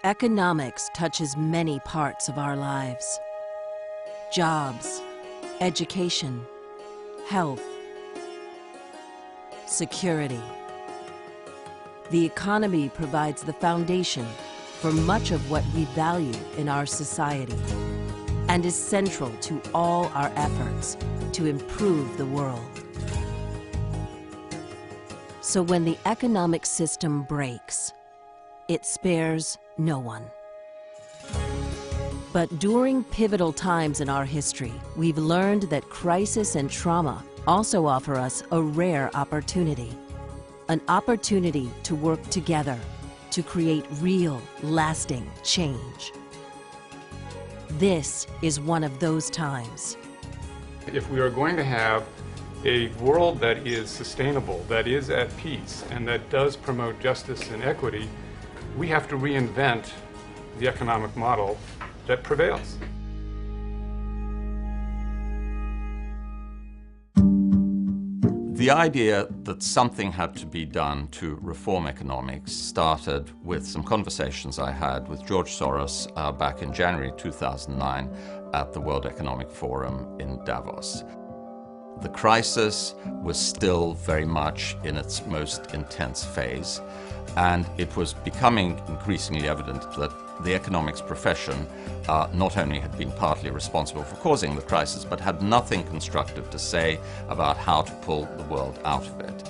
Economics touches many parts of our lives. Jobs, education, health, security. The economy provides the foundation for much of what we value in our society and is central to all our efforts to improve the world. So when the economic system breaks, it spares no one. But during pivotal times in our history, we've learned that crisis and trauma also offer us a rare opportunity. An opportunity to work together to create real, lasting change. This is one of those times. If we are going to have a world that is sustainable, that is at peace, and that does promote justice and equity, we have to reinvent the economic model that prevails. The idea that something had to be done to reform economics started with some conversations I had with George Soros back in January 2009 at the World Economic Forum in Davos. The crisis was still very much in its most intense phase, and it was becoming increasingly evident that the economics profession not only had been partly responsible for causing the crisis, but had nothing constructive to say about how to pull the world out of it.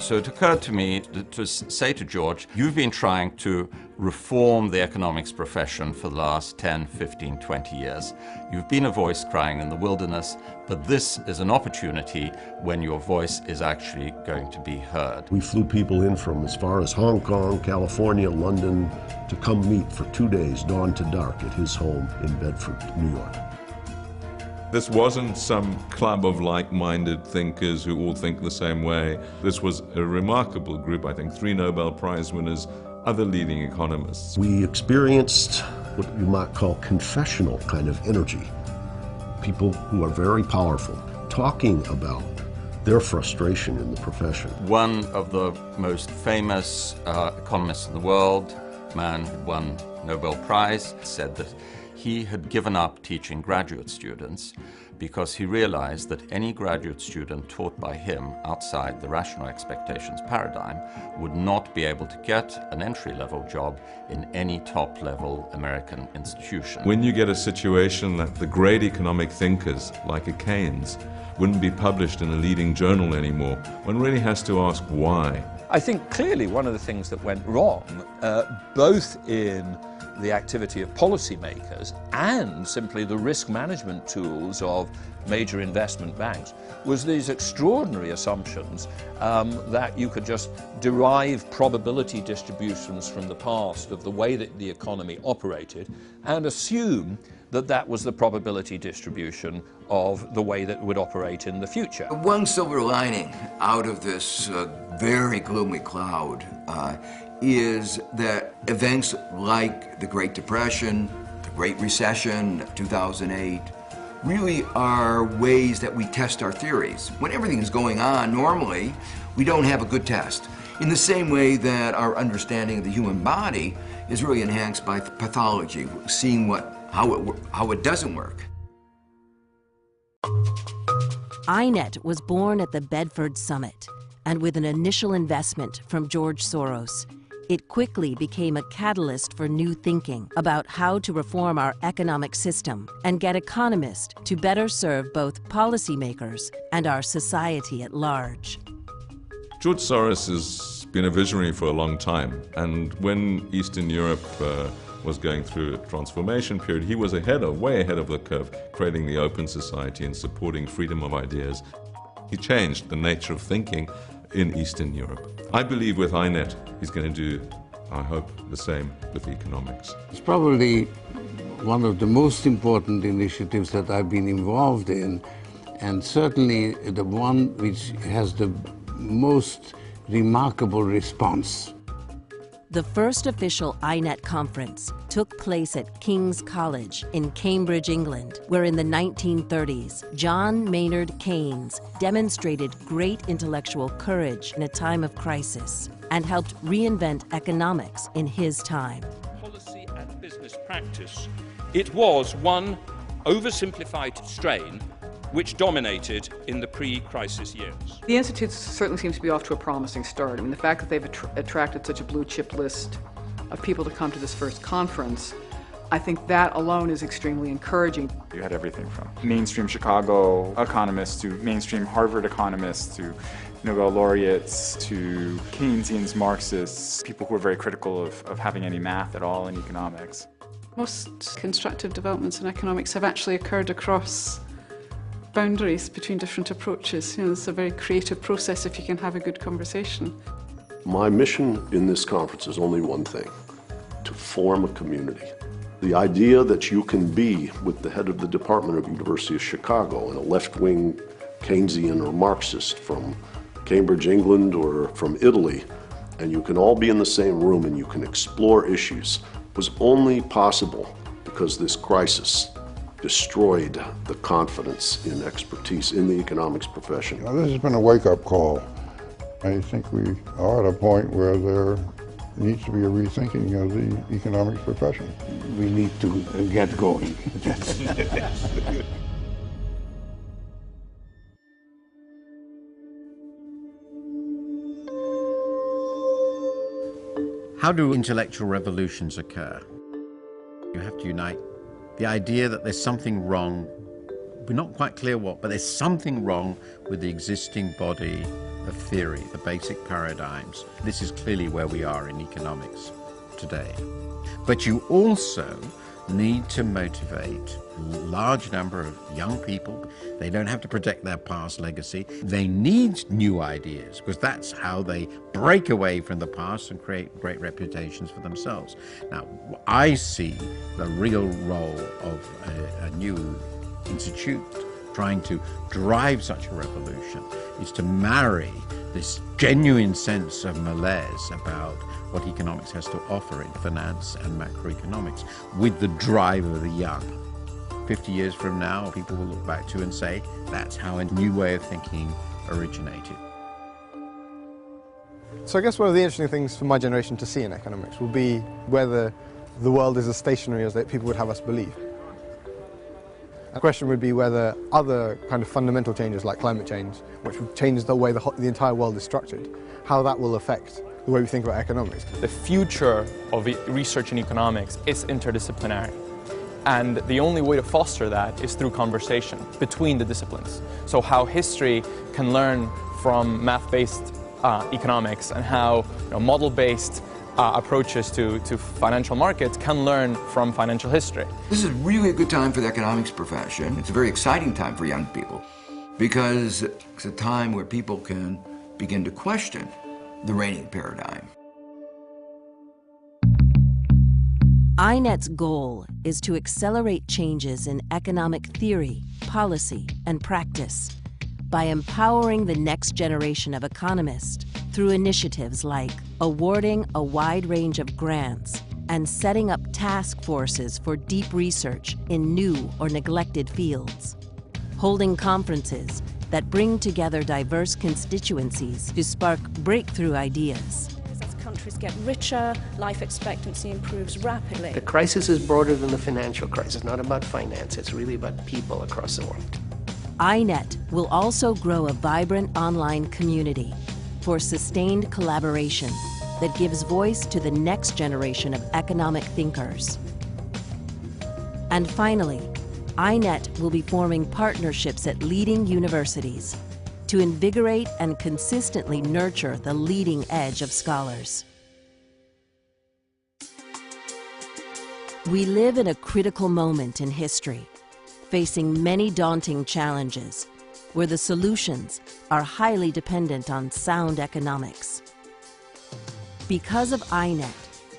So it occurred to me to say to George, you've been trying to reform the economics profession for the last 10, 15, 20 years. You've been a voice crying in the wilderness, but this is an opportunity when your voice is actually going to be heard. We flew people in from as far as Hong Kong, California, London, to come meet for 2 days, dawn to dark, at his home in Bedford, New York. This wasn't some club of like-minded thinkers who all think the same way. This was a remarkable group, I think, 3 Nobel Prize winners, other leading economists. We experienced what you might call confessional kind of energy. People who are very powerful, talking about their frustration in the profession. One of the most famous economists in the world, a man who won Nobel Prize, said that he had given up teaching graduate students because he realized that any graduate student taught by him outside the rational expectations paradigm would not be able to get an entry-level job in any top-level American institution. When you get a situation that the great economic thinkers, like a Keynes, wouldn't be published in a leading journal anymore, one really has to ask why. I think clearly one of the things that went wrong, both in the activity of policymakers and simply the risk management tools of major investment banks, was these extraordinary assumptions that you could just derive probability distributions from the past of the way that the economy operated and assume that that was the probability distribution of the way that it would operate in the future. One silver lining out of this very gloomy cloud is that events like the Great Depression, the Great Recession, 2008, really are ways that we test our theories. When everything is going on normally, we don't have a good test. In the same way that our understanding of the human body is really enhanced by pathology, seeing how it doesn't work. INET was born at the Bedford Summit, and with an initial investment from George Soros, it quickly became a catalyst for new thinking about how to reform our economic system and get economists to better serve both policymakers and our society at large. George Soros has been a visionary for a long time, and when Eastern Europe was going through a transformation period, he was way ahead of the curve, creating the open society and supporting freedom of ideas. He changed the nature of thinking in Eastern Europe. I believe with INET, he's going to do, I hope, the same with economics. It's probably one of the most important initiatives that I've been involved in, and certainly the one which has the most remarkable response. The first official INET conference took place at King's College in Cambridge, England, where in the 1930s, John Maynard Keynes demonstrated great intellectual courage in a time of crisis and helped reinvent economics in his time. practice, it was one oversimplified strain which dominated in the pre-crisis years. The Institute certainly seems to be off to a promising start. I mean, the fact that they've attracted such a blue-chip list of people to come to this first conference, I think that alone is extremely encouraging. You had everything from mainstream Chicago economists to mainstream Harvard economists to Nobel laureates to Keynesians, Marxists, people who are very critical of having any math at all in economics. Most constructive developments in economics have actually occurred across boundaries between different approaches. You know, it's a very creative process if you can have a good conversation. My mission in this conference is only one thing: to form a community. The idea that you can be with the head of the Department of University of Chicago and a left-wing Keynesian or Marxist from Cambridge, England, or from Italy, and you can all be in the same room and you can explore issues, was only possible because this crisis destroyed the confidence in expertise in the economics profession. You know, this has been a wake-up call. I think we are at a point where there needs to be a rethinking of the economics profession. We need to get going. How do intellectual revolutions occur? You have to unite the idea that there's something wrong. We're not quite clear what, but there's something wrong with the existing body of theory, the basic paradigms. This is clearly where we are in economics today. But you also need to motivate a large number of young people. They don't have to protect their past legacy. They need new ideas because that's how they break away from the past and create great reputations for themselves. Now, I see the real role of a new institute trying to drive such a revolution is to marry this genuine sense of malaise about what economics has to offer in finance and macroeconomics with the drive of the young. 50 years from now, people will look back to and say, that's how a new way of thinking originated. So I guess one of the interesting things for my generation to see in economics will be whether the world is as stationary as people would have us believe. The question would be whether other kind of fundamental changes like climate change, which would change the way the entire world is structured, how that will affect the way we think about economics. The future of research in economics is interdisciplinary. And the only way to foster that is through conversation between the disciplines. So how history can learn from math-based economics and how model-based approaches to financial markets can learn from financial history. This is really a good time for the economics profession. It's a very exciting time for young people because it's a time where people can begin to question the reigning paradigm. INET's goal is to accelerate changes in economic theory, policy, and practice by empowering the next generation of economists through initiatives like awarding a wide range of grants and setting up task forces for deep research in new or neglected fields, holding conferences that bring together diverse constituencies to spark breakthrough ideas. As countries get richer, life expectancy improves rapidly. The crisis is broader than the financial crisis, not about finance, it's really about people across the world. INET will also grow a vibrant online community for sustained collaboration that gives voice to the next generation of economic thinkers. And finally, INET will be forming partnerships at leading universities to invigorate and consistently nurture the leading edge of scholars. We live in a critical moment in history, facing many daunting challenges, where the solutions are highly dependent on sound economics. Because of INET,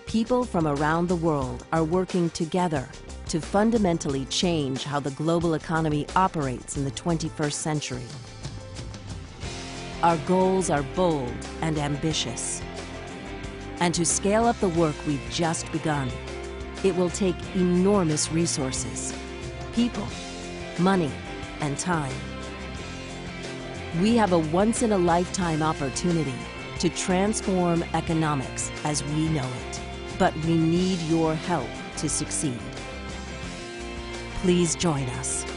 people from around the world are working together to fundamentally change how the global economy operates in the 21st century. Our goals are bold and ambitious. And to scale up the work we've just begun, it will take enormous resources, people, money, and time. We have a once-in-a-lifetime opportunity to transform economics as we know it. But we need your help. to succeed. Please join us.